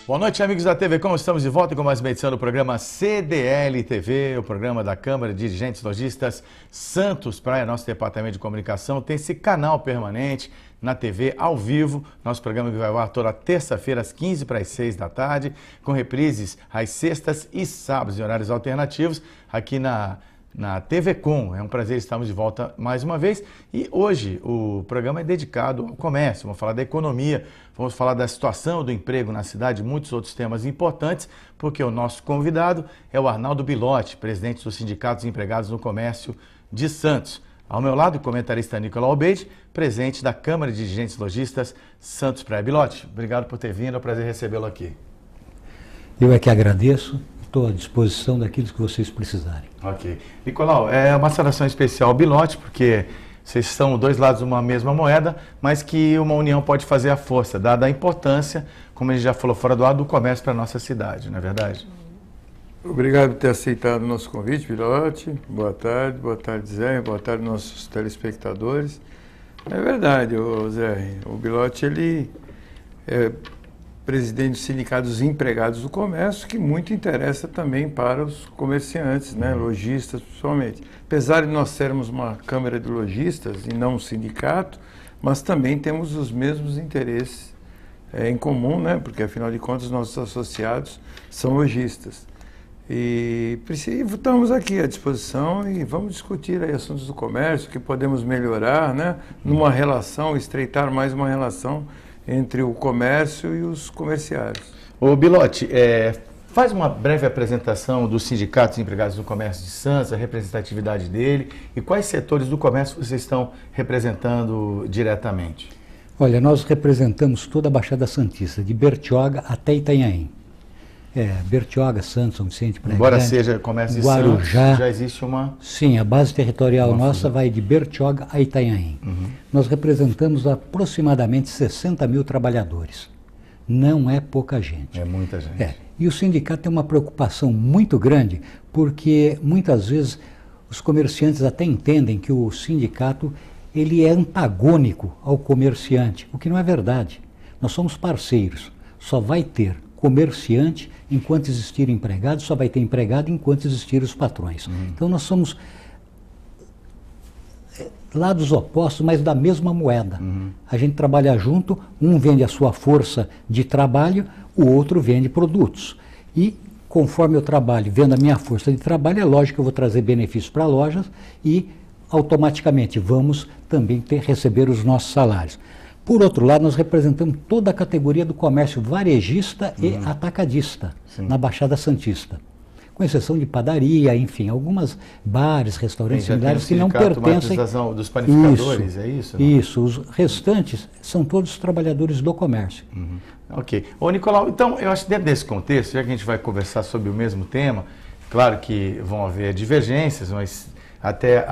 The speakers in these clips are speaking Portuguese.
Boa noite, amigos da TV Com. Estamos de volta com mais uma edição do programa CDL TV, o programa da Câmara de Dirigentes Lojistas Santos Praia. Nosso departamento de comunicação tem esse canal permanente na TV ao vivo. Nosso programa que vai ao ar toda terça-feira às 15 para as 6 da tarde, com reprises às sextas e sábados em horários alternativos aqui na TV Com. É um prazer estarmos de volta mais uma vez e hoje o programa é dedicado ao comércio. Vamos falar da economia, vamos falar da situação do emprego na cidade e muitos outros temas importantes, porque o nosso convidado é o Arnaldo Bilotti, presidente do Sindicato dos Empregados no Comércio de Santos. Ao meu lado, o comentarista Nicolau Albeide, presidente da Câmara de Dirigentes Lojistas Santos Praia. Bilotti, obrigado por ter vindo, é um prazer recebê-lo aqui. Eu é que agradeço. Estou à disposição daquilo que vocês precisarem. Ok. Nicolau, é uma saudação especial ao Bilotti, porque vocês são dois lados de uma mesma moeda, mas que uma união pode fazer a força, dada a importância, como a gente já falou fora do ar, do comércio para a nossa cidade, não é verdade? Obrigado por ter aceitado o nosso convite, Bilotti. Boa tarde, Zé, boa tarde, nossos telespectadores. É verdade, Zé, o Bilotti, ele é presidente do Sindicato dos Empregados do Comércio, que muito interessa também para os comerciantes, né, lojistas principalmente. Apesar de nós sermos uma Câmara de Lojistas e não um sindicato, mas também temos os mesmos interesses em comum, né, porque afinal de contas nossos associados são lojistas. E estamos aqui à disposição e vamos discutir aí assuntos do comércio, que podemos melhorar, né, numa relação, estreitar mais uma relação entre o comércio e os comerciários. Ô Bilotti, faz uma breve apresentação dos sindicatos empregados do comércio de Santos, a representatividade dele e quais setores do comércio vocês estão representando diretamente. Olha, nós representamos toda a Baixada Santista, de Bertioga até Itanhaém. Bertioga, Santos, São Vicente, Praia Embora Grande, seja comércio de Guarujá, Santos, já existe uma... Sim, a base territorial nossa vai de Bertioga a Itanhaém. Nós representamos aproximadamente 60 mil trabalhadores. Não é pouca gente. É muita gente. E o sindicato tem uma preocupação muito grande, porque muitas vezes os comerciantes até entendem que o sindicato ele é antagônico ao comerciante, o que não é verdade. Nós somos parceiros. Só vai ter comerciante enquanto existir empregado, só vai ter empregado enquanto existir os patrões. Então nós somos lados opostos, mas da mesma moeda. A gente trabalha junto, um vende a sua força de trabalho, o outro vende produtos. E conforme eu trabalho, vendo a minha força de trabalho, é lógico que eu vou trazer benefícios para lojas e automaticamente vamos também receber os nossos salários. Por outro lado, nós representamos toda a categoria do comércio varejista e atacadista, na Baixada Santista. Com exceção de padaria, enfim, algumas bares, restaurantes similares que não pertencem... dos panificadores, é isso? Não? Isso, os restantes são todos trabalhadores do comércio. Ok. Ô Nicolau, então eu acho que dentro desse contexto, já que a gente vai conversar sobre o mesmo tema, claro que vão haver divergências, mas até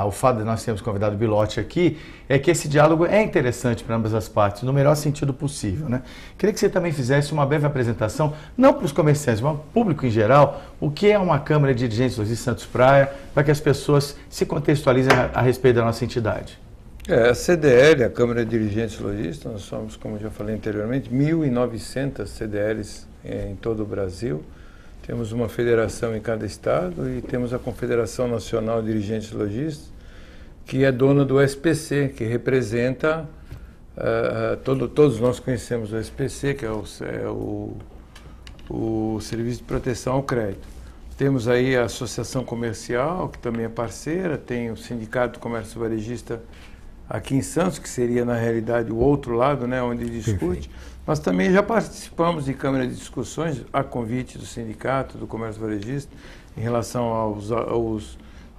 o fato de nós termos convidado o Bilotti aqui, é que esse diálogo é interessante para ambas as partes, no melhor sentido possível, né? Queria que você também fizesse uma breve apresentação, não para os comerciantes, mas para o público em geral, o que é uma Câmara de Dirigentes Lojistas Santos Praia, para que as pessoas se contextualizem a respeito da nossa entidade. A CDL, a Câmara de Dirigentes Lojistas, nós somos, como já falei anteriormente, 1.900 CDLs em todo o Brasil. Temos uma federação em cada estado e temos a Confederação Nacional de Dirigentes Lojistas, que é dona do SPC, que representa, todos nós conhecemos o SPC, que é o Serviço de Proteção ao Crédito. Temos aí a Associação Comercial, que também é parceira, tem o Sindicato do Comércio Varejista aqui em Santos, que seria na realidade o outro lado, né, onde discute. Perfeito. Mas também já participamos de câmara de discussões a convite do Sindicato do Comércio Varejista em relação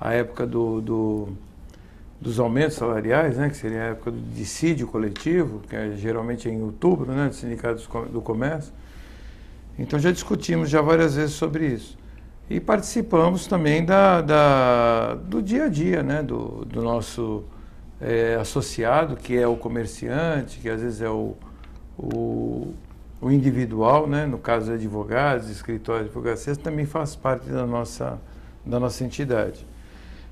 à época dos aumentos salariais, né, que seria a época do dissídio coletivo, que é geralmente em outubro, né, do Sindicato do Comércio. Então já discutimos já várias vezes sobre isso. E participamos também do dia a dia, né, do nosso associado, que é o comerciante, que às vezes é o individual, né? No caso advogados, escritórios de advocacia, também faz parte da nossa entidade.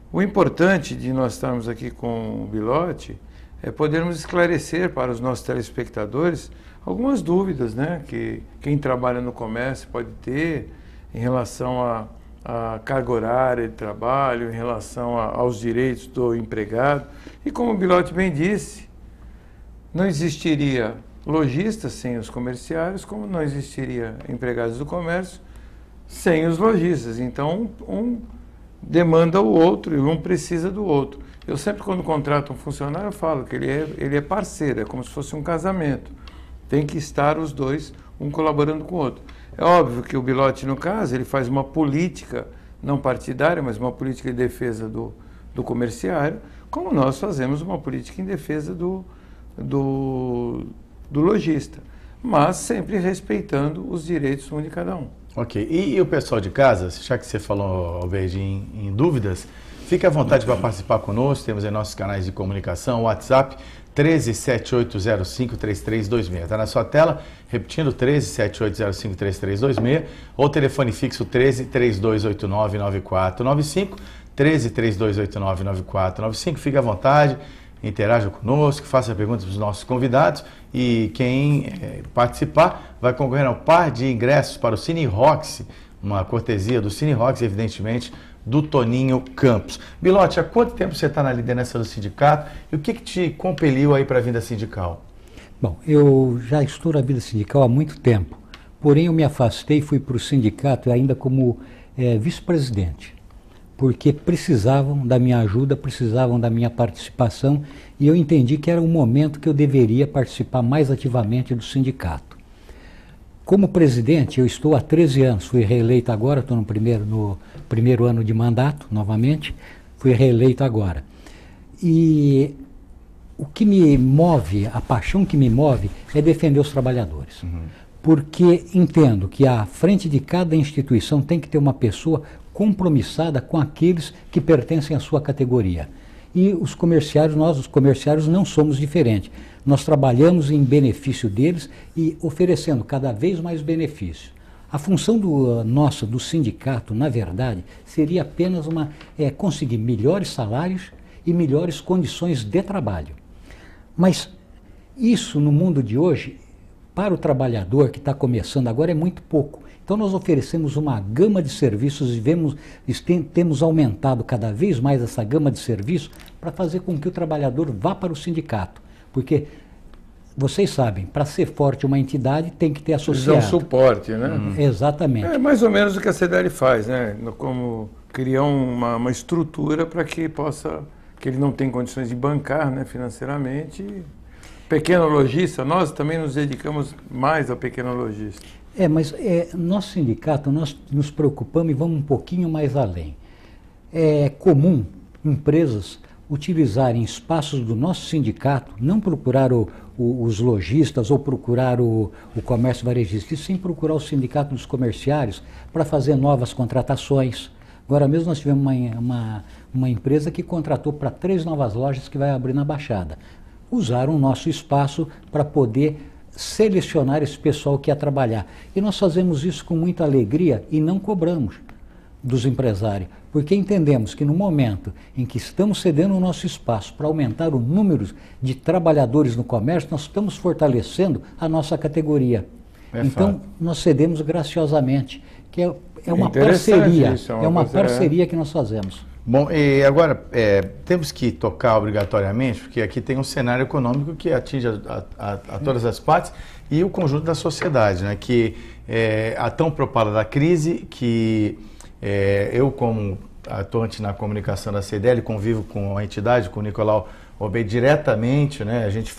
O importante de nós estarmos aqui com o Bilotti podermos esclarecer para os nossos telespectadores algumas dúvidas, né, que quem trabalha no comércio pode ter em relação à carga horária de trabalho, em relação aos direitos do empregado. E como o Belotti bem disse, não existiria lojistas sem os comerciários, como não existiria empregados do comércio sem os lojistas. Então, um demanda o outro e um precisa do outro. Eu sempre, quando contrato um funcionário, eu falo que ele é parceiro, é como se fosse um casamento. Tem que estar os dois, um colaborando com o outro. É óbvio que o Belotti, no caso, ele faz uma política, não partidária, mas uma política de defesa do comerciário, como nós fazemos uma política em defesa do lojista, mas sempre respeitando os direitos de cada um. Ok. E o pessoal de casa, já que você falou, Alberdi, em dúvidas, fique à vontade para participar conosco. Temos aí nossos canais de comunicação, WhatsApp 1378053326. Está na sua tela, repetindo, 1378053326, ou telefone fixo 1332899495, 1332899495. Fique à vontade, interaja conosco, faça perguntas para os nossos convidados, e quem participar vai concorrer a um par de ingressos para o Cine Rocks, uma cortesia do Cine Rocks, evidentemente, do Toninho Campos. Belotti, há quanto tempo você está na liderança do sindicato e o que te compeliu aí para a vida sindical? Bom, eu já estou na vida sindical há muito tempo, porém eu me afastei e fui para o sindicato ainda como vice-presidente, porque precisavam da minha ajuda, precisavam da minha participação, e eu entendi que era um momento que eu deveria participar mais ativamente do sindicato. Como presidente, eu estou há 13 anos, fui reeleito agora, estou no primeiro ano de mandato, novamente, fui reeleito agora. E o que me move, a paixão que me move é defender os trabalhadores. Porque entendo que à frente de cada instituição tem que ter uma pessoa compromissada com aqueles que pertencem à sua categoria. E os comerciários, nós, os comerciários, não somos diferentes. Nós trabalhamos em benefício deles e oferecendo cada vez mais benefício. A função do sindicato, na verdade, seria apenas conseguir melhores salários e melhores condições de trabalho. Mas isso, no mundo de hoje, para o trabalhador que está começando agora, é muito pouco. Então nós oferecemos uma gama de serviços e temos aumentado cada vez mais essa gama de serviços para fazer com que o trabalhador vá para o sindicato. Porque vocês sabem, para ser forte uma entidade tem que ter associado. Eles dão suporte, né? Exatamente. É mais ou menos o que a CDL faz, né? Como criar uma estrutura para que ele não tem condições de bancar, né, financeiramente. Pequeno lojista, nós também nos dedicamos mais ao pequeno lojista. Mas nosso sindicato, nós nos preocupamos e vamos um pouquinho mais além. É comum empresas utilizarem espaços do nosso sindicato, não procurar os lojistas ou procurar o comércio varejista, e sim procurar o sindicato dos comerciários para fazer novas contratações. Agora mesmo nós tivemos uma empresa que contratou para 3 novas lojas que vai abrir na Baixada. Usaram o nosso espaço para poder selecionar esse pessoal que ia trabalhar. E nós fazemos isso com muita alegria e não cobramos dos empresários, porque entendemos que no momento em que estamos cedendo o nosso espaço para aumentar o número de trabalhadores no comércio, nós estamos fortalecendo a nossa categoria. Então, nós cedemos graciosamente, que é uma parceria, parceria que nós fazemos. Bom, e agora temos que tocar obrigatoriamente, porque aqui tem um cenário econômico que atinge a todas as partes e o conjunto da sociedade, né? Que a tão propalada crise que eu, como atuante na comunicação da CDL, convivo com a entidade, com o Nicolau Obed diretamente, né? A gente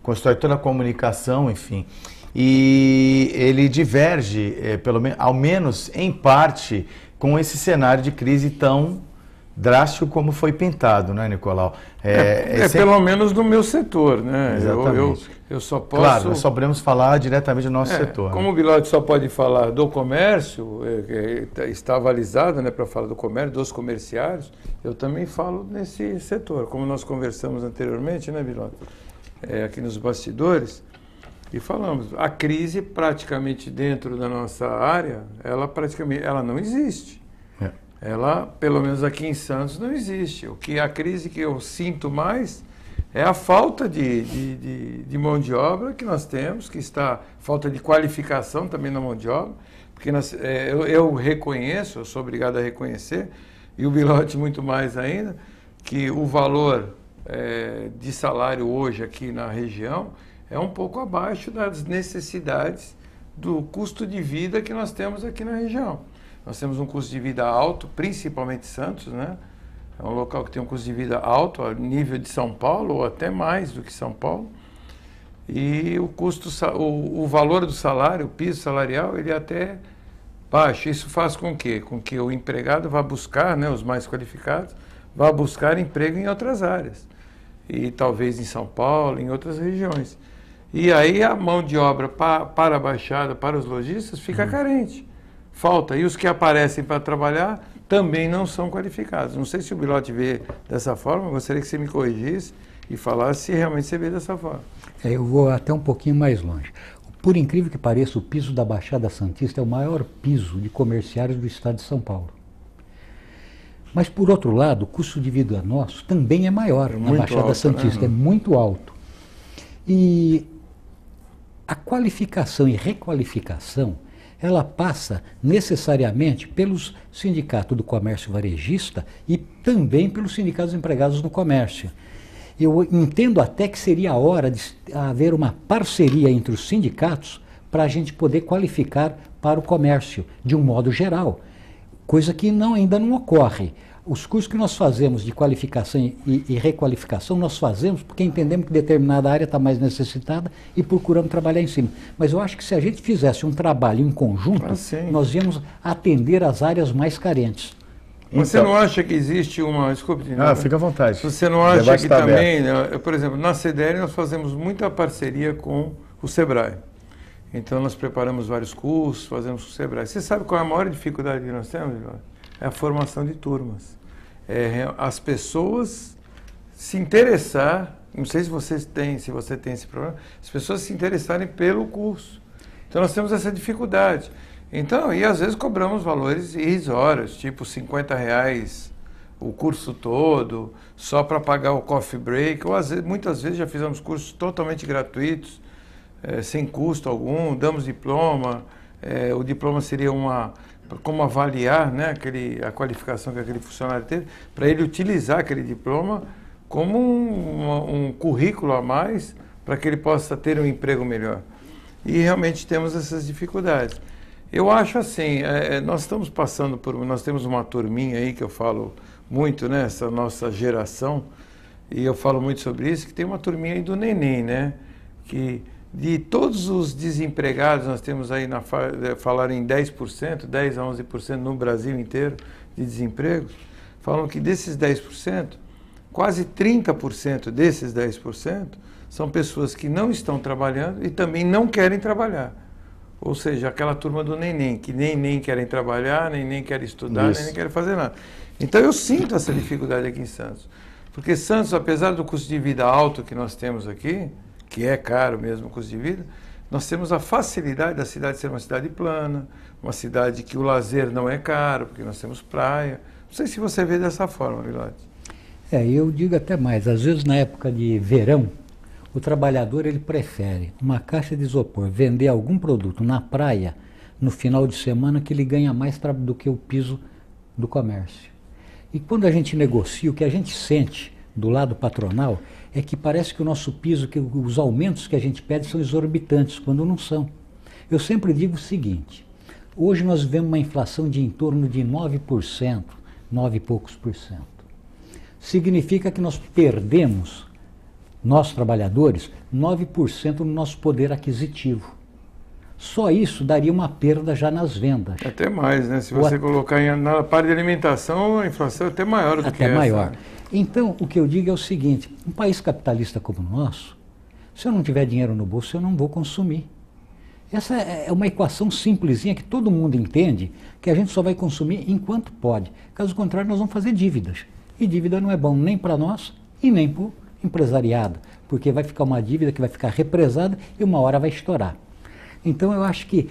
constrói toda a comunicação, enfim. E ele diverge, ao menos em parte, com esse cenário de crise tão drástico como foi pintado, né, Nicolau? Pelo menos no meu setor, né? Exatamente. Eu só posso... Claro, nós só podemos falar diretamente do nosso setor. Como né? o Belotti só pode falar do comércio, está avalizado, né, para falar do comércio, dos comerciários, eu também falo nesse setor. Como nós conversamos anteriormente, né, Belotti? Aqui nos bastidores, e falamos, a crise praticamente dentro da nossa área, ela não existe. Ela, pelo menos aqui em Santos, não existe. A crise que eu sinto mais é a falta de mão de obra que nós temos, falta de qualificação também na mão de obra, porque eu reconheço, eu sou obrigado a reconhecer, e o Belotti muito mais ainda, que o valor de salário hoje aqui na região é um pouco abaixo das necessidades do custo de vida que nós temos aqui na região. Nós temos um custo de vida alto, principalmente Santos, né? É um local que tem um custo de vida alto, a nível de São Paulo, ou até mais do que São Paulo. E o valor do salário, o piso salarial, ele é até baixo. Isso faz com que o empregado vá buscar, né, os mais qualificados, vá buscar emprego em outras áreas. E talvez em São Paulo, em outras regiões. E aí a mão de obra para a Baixada, para os lojistas, fica carente. Falta. E os que aparecem para trabalhar também não são qualificados. Não sei se o Belotti vê dessa forma, eu gostaria que você me corrigisse e falasse se realmente você vê dessa forma. Eu vou até um pouquinho mais longe. Por incrível que pareça, o piso da Baixada Santista é o maior piso de comerciários do estado de São Paulo. Mas, por outro lado, o custo de vida nosso também é maior na Baixada alto, Santista, né? É muito alto. E a qualificação e requalificação, ela passa necessariamente pelos sindicatos do comércio varejista e também pelos sindicatos empregados no comércio. Eu entendo até que seria a hora de haver uma parceria entre os sindicatos para a gente poder qualificar para o comércio, de um modo geral, coisa que ainda não ocorre. Os cursos que nós fazemos de qualificação e requalificação, nós fazemos porque entendemos que determinada área está mais necessitada e procuramos trabalhar em cima. Mas eu acho que se a gente fizesse um trabalho em conjunto, nós íamos atender as áreas mais carentes. Você não acha que existe uma... Desculpe, fica à vontade. Você não acha que também... Né, por exemplo, na CDL nós fazemos muita parceria com o Sebrae. Então nós preparamos vários cursos, fazemos com o Sebrae. Você sabe qual é a maior dificuldade que nós temos, Jorge? É a formação de turmas. As pessoas se interessar, não sei se você tem esse problema, as pessoas se interessarem pelo curso. Então nós temos essa dificuldade. Então, e às vezes cobramos valores irrisórios, tipo R$50 o curso todo, só para pagar o coffee break, ou muitas vezes já fizemos cursos totalmente gratuitos, sem custo algum, damos diploma, o diploma seria como avaliar, né, a qualificação que aquele funcionário teve, para ele utilizar aquele diploma como um currículo a mais, para que ele possa ter um emprego melhor. E realmente temos essas dificuldades. Eu acho assim, nós estamos passando nós temos uma turminha aí que eu falo muito, né, essa nossa geração, e eu falo muito sobre isso, que tem uma turminha aí do neném, né, que de todos os desempregados, nós temos aí, falaram em 10%, 10 a 11% no Brasil inteiro de desemprego, falam que desses 10%, quase 30% desses 10% são pessoas que não estão trabalhando e também não querem trabalhar. Ou seja, aquela turma do neném, que nem querem trabalhar, nem querem estudar, nem querem fazer nada. Então eu sinto essa dificuldade aqui em Santos. Porque Santos, apesar do custo de vida alto que nós temos aqui, que é caro mesmo o custo de vida, nós temos a facilidade da cidade ser uma cidade plana, uma cidade que o lazer não é caro, porque nós temos praia. Não sei se você vê dessa forma, Belotti. Eu digo até mais. Às vezes, na época de verão, o trabalhador ele prefere uma caixa de isopor, vender algum produto na praia no final de semana, que ele ganha mais do que o piso do comércio. E quando a gente negocia, o que a gente sente do lado patronal é que parece que o nosso piso, que os aumentos que a gente pede são exorbitantes, quando não são. Eu sempre digo o seguinte: hoje nós vivemos uma inflação de em torno de 9%, 9 e poucos por cento. Significa que nós perdemos, nós trabalhadores, 9% no nosso poder aquisitivo. Só isso daria uma perda já nas vendas. Até mais, né? Se você colocar na parte de alimentação, a inflação é até maior do que essa. Até maior. Então, o que eu digo é o seguinte: um país capitalista como o nosso, se eu não tiver dinheiro no bolso, eu não vou consumir. Essa é uma equação simplesinha que todo mundo entende, que a gente só vai consumir enquanto pode. Caso contrário, nós vamos fazer dívidas. E dívida não é bom nem para nós e nem para o empresariado, porque vai ficar uma dívida que vai ficar represada e uma hora vai estourar. Então eu acho que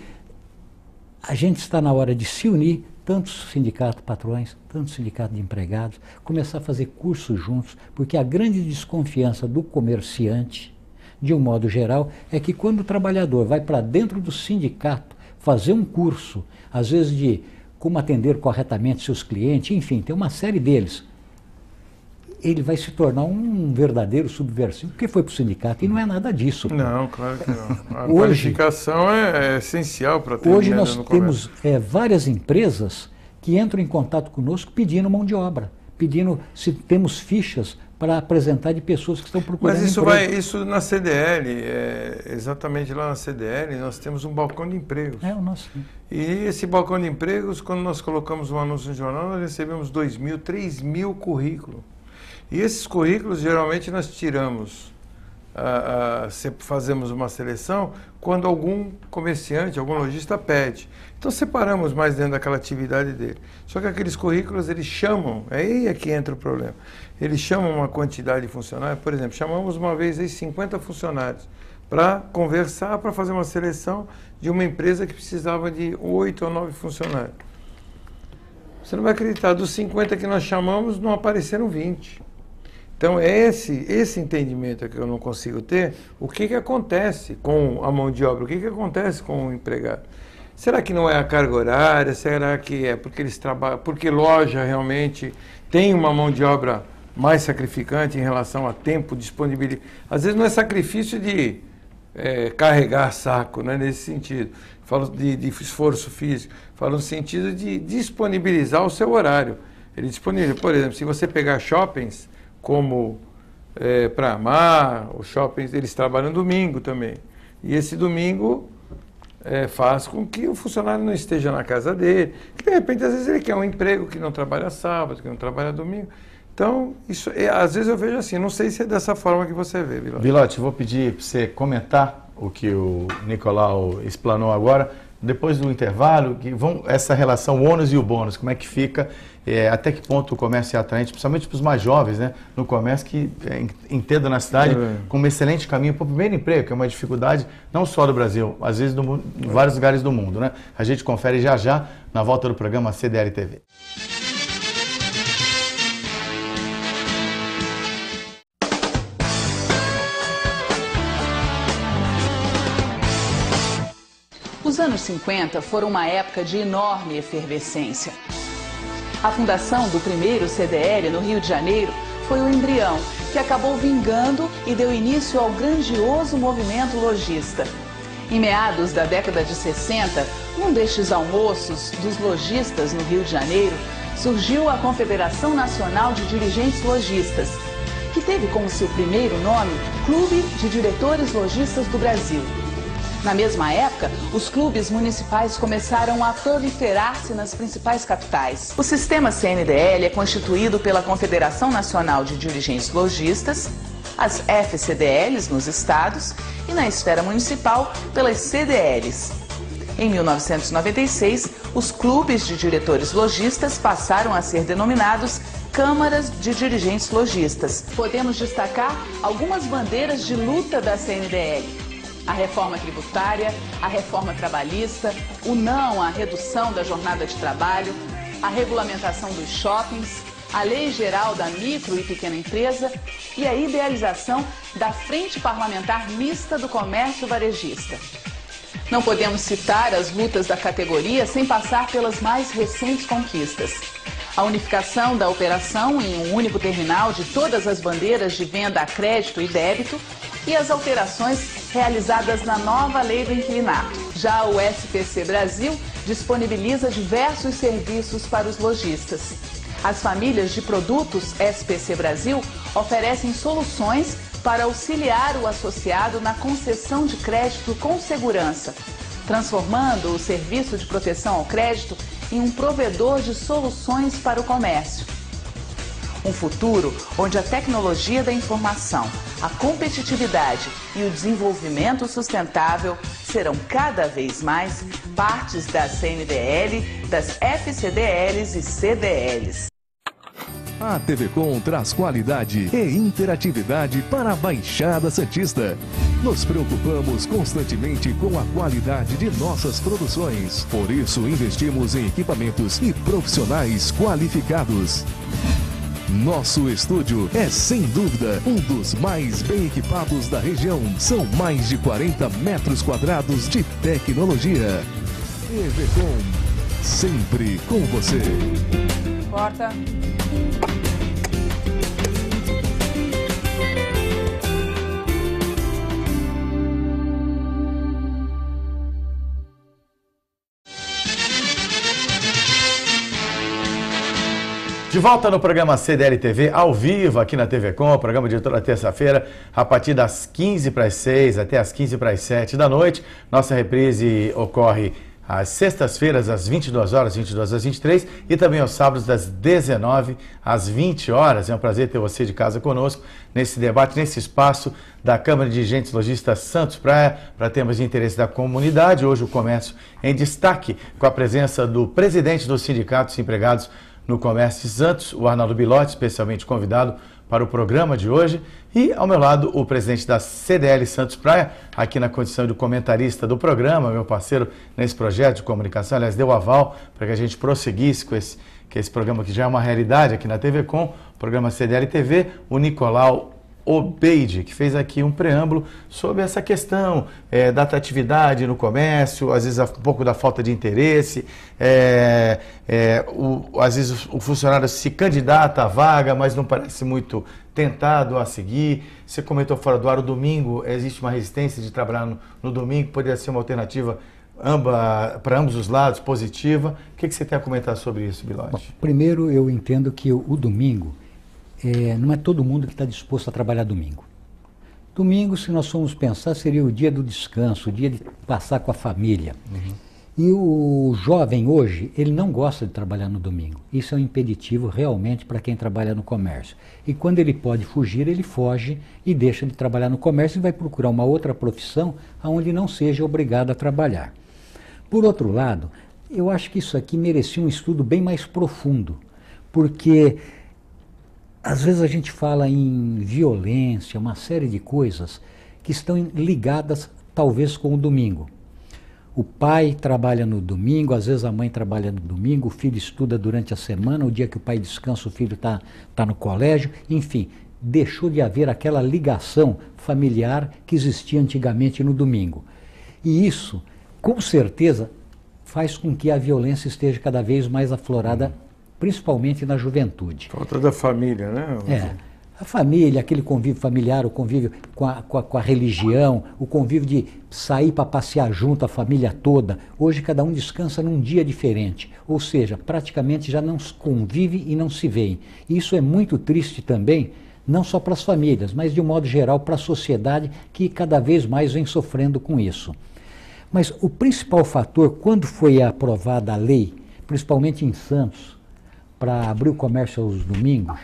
a gente está na hora de se unir, tantos sindicatos patrões, tantos sindicatos de empregados, começar a fazer cursos juntos, porque a grande desconfiança do comerciante, de um modo geral, é que quando o trabalhador vai para dentro do sindicato fazer um curso, às vezes de como atender corretamente seus clientes, enfim, tem uma série deles, ele vai se tornar um verdadeiro subversivo, porque foi para o sindicato, e não é nada disso. Não, claro que não. A qualificação é essencial para ter hoje nós temos várias empresas que entram em contato conosco pedindo mão de obra, pedindo se temos fichas para apresentar de pessoas que estão procurando emprego. Mas isso na CDL, exatamente lá na CDL, nós temos um balcão de empregos. É o nosso. E esse balcão de empregos, quando nós colocamos um anúncio no jornal, nós recebemos 2.000, 3.000 currículos. E esses currículos, geralmente, nós tiramos, sempre fazemos uma seleção, quando algum comerciante, algum lojista pede. Então, separamos mais dentro daquela atividade dele. Só que aqueles currículos, eles chamam, aí é que entra o problema. Eles chamam uma quantidade de funcionários, por exemplo, chamamos uma vez aí 50 funcionários para conversar, para fazer uma seleção de uma empresa que precisava de 8 ou 9 funcionários. Você não vai acreditar, dos 50 que nós chamamos, não apareceram 20. Então, esse entendimento que eu não consigo ter, o que acontece com a mão de obra, o que acontece com o empregado? Será que não é a carga horária? Será que é porque eles trabalham, porque loja realmente tem uma mão de obra mais sacrificante em relação a tempo, disponibilidade? Às vezes não é sacrifício de carregar saco, né, nesse sentido. Falo de esforço físico, falo no sentido de disponibilizar o seu horário. Ele disponibiliza, por exemplo, se você pegar shoppings, como para Amar, os shoppings, eles trabalham domingo também. E esse domingo faz com que o funcionário não esteja na casa dele, que de repente, às vezes, ele quer um emprego que não trabalha sábado, que não trabalha domingo. Então, isso, às vezes eu vejo assim, não sei se é dessa forma que você vê, Vilotti. Vilotti, vou pedir para você comentar o que o Nicolau explanou agora, depois do intervalo, essa relação ônus e o bônus, como é que fica, até que ponto o comércio é atraente, principalmente para os mais jovens, né, no comércio que entendam na cidade como um excelente caminho para o primeiro emprego, que é uma dificuldade não só do Brasil, às vezes em vários lugares do mundo, né? A gente confere já já na volta do programa CDL TV. Os anos 50 foram uma época de enorme efervescência. A fundação do primeiro CDL no Rio de Janeiro foi o embrião, que acabou vingando e deu início ao grandioso movimento lojista. Em meados da década de 60, num destes almoços dos lojistas no Rio de Janeiro, surgiu a Confederação Nacional de Dirigentes Lojistas, que teve como seu primeiro nome Clube de Diretores Lojistas do Brasil. Na mesma época, os clubes municipais começaram a proliferar-se nas principais capitais. O sistema CNDL é constituído pela Confederação Nacional de Dirigentes Lojistas, as FCDLs nos estados e, na esfera municipal, pelas CDLs. Em 1996, os clubes de diretores lojistas passaram a ser denominados Câmaras de Dirigentes Lojistas. Podemos destacar algumas bandeiras de luta da CNDL. A reforma tributária, a reforma trabalhista, o não à redução da jornada de trabalho, a regulamentação dos shoppings, a Lei Geral da Micro e Pequena Empresa e a idealização da Frente Parlamentar Mista do Comércio Varejista. Não podemos citar as lutas da categoria sem passar pelas mais recentes conquistas. A unificação da operação em um único terminal de todas as bandeiras de venda a crédito e débito e as alterações realizadas na nova lei do inquilinato. Já o SPC Brasil disponibiliza diversos serviços para os lojistas. As famílias de produtos SPC Brasil oferecem soluções para auxiliar o associado na concessão de crédito com segurança, transformando o serviço de proteção ao crédito em um provedor de soluções para o comércio. Um futuro onde a tecnologia da informação, a competitividade e o desenvolvimento sustentável serão cada vez mais partes da CNDL, das FCDLs e CDLs. A TV Com traz qualidade e interatividade para a Baixada Santista. Nos preocupamos constantemente com a qualidade de nossas produções. Por isso, investimos em equipamentos e profissionais qualificados. Nosso estúdio é, sem dúvida, um dos mais bem equipados da região. São mais de 40 metros quadrados de tecnologia. TV Com, sempre com você. Corta. De volta no programa CDL TV, ao vivo aqui na TV Com, programa de toda terça-feira, a partir das 15 para as 6 até as 15 para as 7 da noite. Nossa reprise ocorre às sextas-feiras, às 22 horas, 22 às 23, e também aos sábados, das 19 às 20 horas. É um prazer ter você de casa conosco nesse debate, nesse espaço da Câmara de Dirigentes Lojistas Santos Praia, para temas de interesse da comunidade. Hoje o comércio em destaque, com a presença do presidente dos sindicatos empregados no Comércio de Santos, o Arnaldo Bilotti, especialmente convidado para o programa de hoje. E ao meu lado, o presidente da CDL Santos Praia, aqui na condição de comentarista do programa, meu parceiro nesse projeto de comunicação, aliás, deu aval para que a gente prosseguisse com esse programa que já é uma realidade aqui na TV Com, o programa CDL TV, o Nicolau Obeide, que fez aqui um preâmbulo sobre essa questão da atratividade no comércio, às vezes um pouco da falta de interesse, às vezes o funcionário se candidata à vaga, mas não parece muito tentado a seguir. Você comentou fora do ar, o domingo, existe uma resistência de trabalhar no domingo, poderia ser uma alternativa para ambos os lados, positiva. O que você tem a comentar sobre isso, Bilotti? Bom, primeiro, eu entendo que o domingo, não é todo mundo que está disposto a trabalhar domingo. Domingo, se nós formos pensar, seria o dia do descanso, o dia de passar com a família. Uhum. E o jovem hoje, ele não gosta de trabalhar no domingo. Isso é um impeditivo realmente para quem trabalha no comércio. E quando ele pode fugir, ele foge e deixa de trabalhar no comércio e vai procurar uma outra profissão onde não seja obrigado a trabalhar. Por outro lado, eu acho que isso aqui merecia um estudo bem mais profundo, porque às vezes a gente fala em violência, uma série de coisas que estão ligadas talvez com o domingo. O pai trabalha no domingo, às vezes a mãe trabalha no domingo, o filho estuda durante a semana, o dia que o pai descansa o filho está no colégio, enfim, deixou de haver aquela ligação familiar que existia antigamente no domingo. E isso, com certeza, faz com que a violência esteja cada vez mais aflorada, principalmente na juventude. Falta da família, né? A família, aquele convívio familiar, o convívio com a religião, o convívio de sair para passear junto, a família toda. Hoje cada um descansa num dia diferente, ou seja, praticamente já não se convive e não se vê. E isso é muito triste também, não só para as famílias, mas de um modo geral para a sociedade que cada vez mais vem sofrendo com isso. Mas o principal fator, quando foi aprovada a lei, principalmente em Santos, para abrir o comércio aos domingos,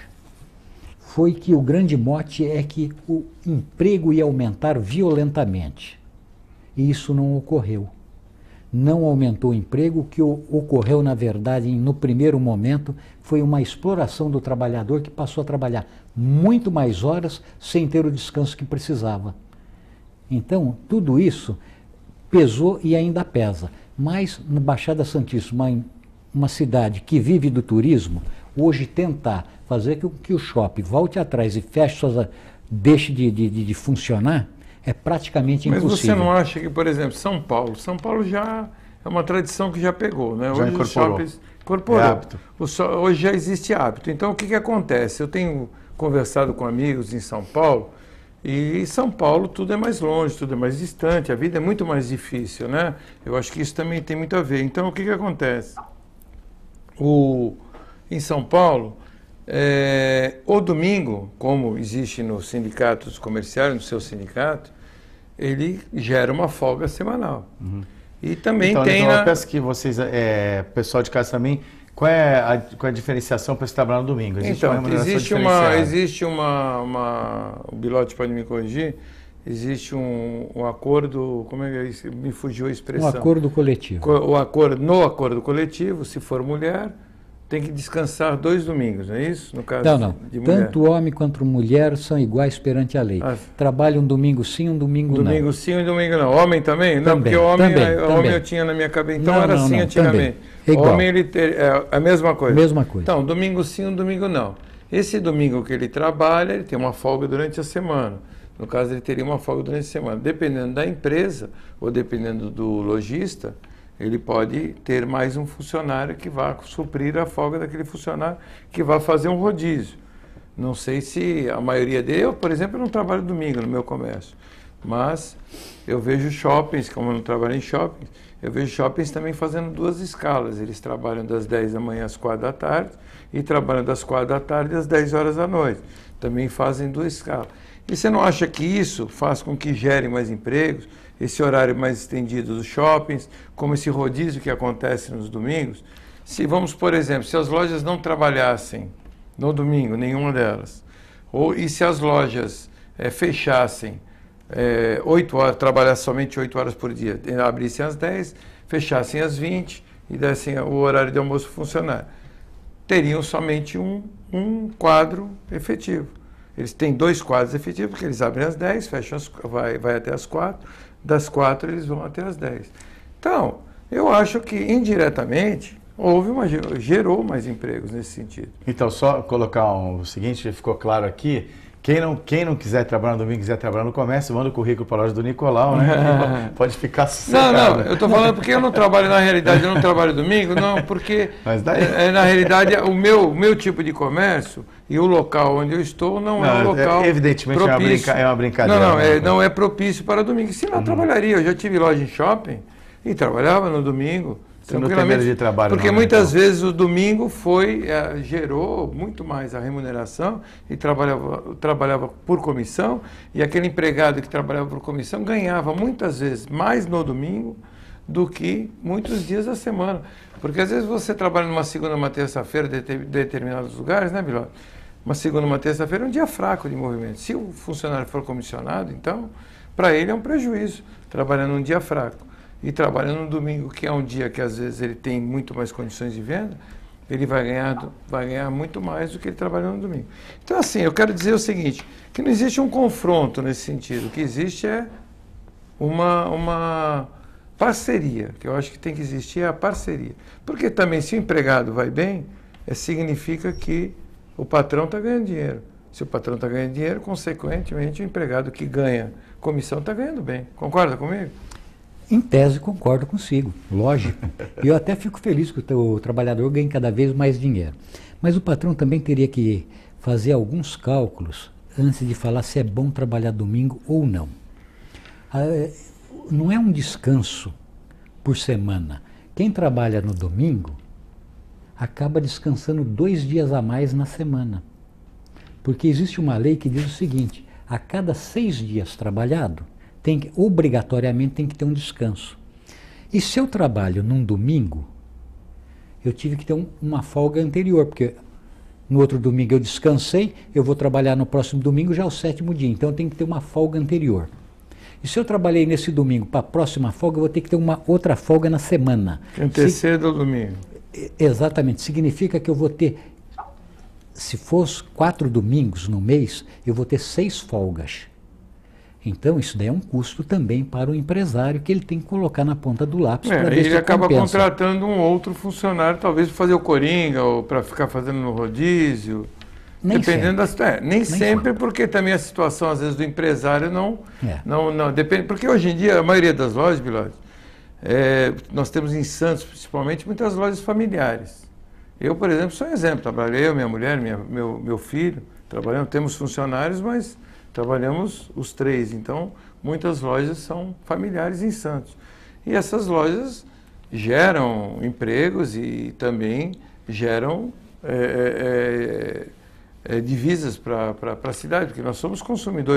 foi que o grande mote é que o emprego ia aumentar violentamente. E isso não ocorreu. Não aumentou o emprego. O que ocorreu, na verdade, no primeiro momento, foi uma exploração do trabalhador que passou a trabalhar muito mais horas sem ter o descanso que precisava. Então, tudo isso pesou e ainda pesa. Mas, no Baixada Santista, uma cidade que vive do turismo, hoje tentar fazer com que o shopping volte atrás e deixe de funcionar, é praticamente impossível. Mas você não acha que, por exemplo, São Paulo já é uma tradição que já pegou, né? Já hoje incorporou. Os shoppings incorporou. É hábito. Hoje já existe hábito. Então, o que acontece? Eu tenho conversado com amigos em São Paulo, e em São Paulo tudo é mais longe, tudo é mais distante, a vida é muito mais difícil, né? Eu acho que isso também tem muito a ver. Então, o que acontece? Em São Paulo, o domingo, como existe nos sindicatos comerciais, no seu sindicato, ele gera uma folga semanal. Uhum. E também então, tem... eu peço que vocês, pessoal de casa também, qual é a diferenciação para se trabalhar no domingo? Existe existe uma... O Bilotti pode me corrigir. Existe um acordo, como é que é isso? Me fugiu a expressão. Um acordo coletivo. No acordo coletivo, se for mulher, tem que descansar 2 domingos, não é isso? No caso Não. de mulher. Tanto homem quanto mulher são iguais perante a lei. Trabalham um domingo sim, um domingo não. Domingo sim e domingo não. Homem também? Não, Também, porque homem também. eu tinha na minha cabeça. Então Não, era não, assim não, antigamente. também. É igual. Homem, é a mesma coisa. Mesma coisa. Então, domingo sim, um domingo não. Esse domingo que ele trabalha, ele tem uma folga durante a semana. No caso, ele teria uma folga durante a semana. Dependendo da empresa ou dependendo do lojista, ele pode ter mais um funcionário que vá suprir a folga daquele funcionário, que vai fazer um rodízio. Não sei se a maioria dele... Eu, por exemplo, não trabalho domingo no meu comércio. Mas eu vejo shoppings, como eu não trabalho em shoppings, eu vejo shoppings também fazendo 2 escalas. Eles trabalham das 10 da manhã às 4 da tarde e trabalham das 4 da tarde às 10 horas da noite. Também fazem 2 escalas. E você não acha que isso faz com que gere mais empregos, esse horário mais estendido dos shoppings, como esse rodízio que acontece nos domingos? Se vamos, por exemplo, se as lojas não trabalhassem no domingo, nenhuma delas, e se as lojas fechassem 8 horas, trabalhassem somente 8 horas por dia, abrissem às 10, fechassem às 20 e dessem o horário de almoço funcionário, teriam somente um quadro efetivo. Eles têm 2 quadros efetivos, porque eles abrem às 10, fecham vai até às 4, das 4 eles vão até às 10. Então, eu acho que indiretamente gerou mais empregos nesse sentido. Então, só colocar o seguinte, ficou claro aqui, quem não quiser trabalhar no domingo, quiser trabalhar no comércio, manda o currículo para a loja do Nicolau, né? Pode ficar sossegado. Não, eu estou falando porque eu não trabalho, na realidade, eu não trabalho domingo, não, porque Mas daí... na realidade o meu tipo de comércio e o local onde eu estou não é um local evidentemente propício. É uma brincadeira. Não é propício para domingo. Se não trabalharia, eu já tive loja em shopping e trabalhava no domingo. Você não tem medo de trabalho, porque não, muitas vezes o domingo gerou muito mais a remuneração e trabalhava por comissão, e aquele empregado que trabalhava por comissão ganhava muitas vezes mais no domingo do que muitos dias da semana. Porque às vezes você trabalha numa segunda, uma terça-feira em determinados lugares, né, Bilotti? Uma segunda, uma terça-feira é um dia fraco de movimento. Se o funcionário for comissionado, então, para ele é um prejuízo trabalhando num dia fraco. E trabalhando no domingo, que é um dia que às vezes ele tem muito mais condições de venda, ele vai ganhar muito mais do que ele trabalhando no domingo. Então, assim, eu quero dizer o seguinte, que não existe um confronto nesse sentido, o que existe é uma parceria, que eu acho que tem que existir a parceria. Porque também, se o empregado vai bem, significa que o patrão está ganhando dinheiro. Se o patrão está ganhando dinheiro, consequentemente, o empregado que ganha comissão está ganhando bem. Concorda comigo? Em tese, concordo consigo, lógico. E eu até fico feliz que o trabalhador ganhe cada vez mais dinheiro. Mas o patrão também teria que fazer alguns cálculos antes de falar se é bom trabalhar domingo ou não. Não é um descanso por semana. Quem trabalha no domingo acaba descansando 2 dias a mais na semana. Porque existe uma lei que diz o seguinte, a cada 6 dias trabalhado, obrigatoriamente tem que ter um descanso. E se eu trabalho num domingo, eu tive que ter uma folga anterior, porque no outro domingo eu descansei, eu vou trabalhar no próximo domingo, já é o 7º dia, então eu tenho que ter uma folga anterior. E se eu trabalhei nesse domingo para a próxima folga, eu vou ter que ter uma outra folga na semana. Anteceda o domingo. Exatamente, significa que eu vou ter, se fosse 4 domingos no mês, eu vou ter 6 folgas. Então, isso daí é um custo também para o empresário que ele tem que colocar na ponta do lápis para ver se ele acaba compensa. contratando um outro funcionário, talvez para fazer o coringa ou para ficar fazendo no rodízio. Nem dependendo sempre. nem sempre, porque também a situação, às vezes, do empresário não depende. Porque hoje em dia, a maioria das lojas, Bilotti, nós temos em Santos, principalmente, muitas lojas familiares. Eu, por exemplo, sou um exemplo. Trabalhei, minha mulher, meu filho, trabalhamos, temos funcionários, mas trabalhamos os 3, então muitas lojas são familiares em Santos. E essas lojas geram empregos e também geram divisas para a cidade, porque nós somos consumidores.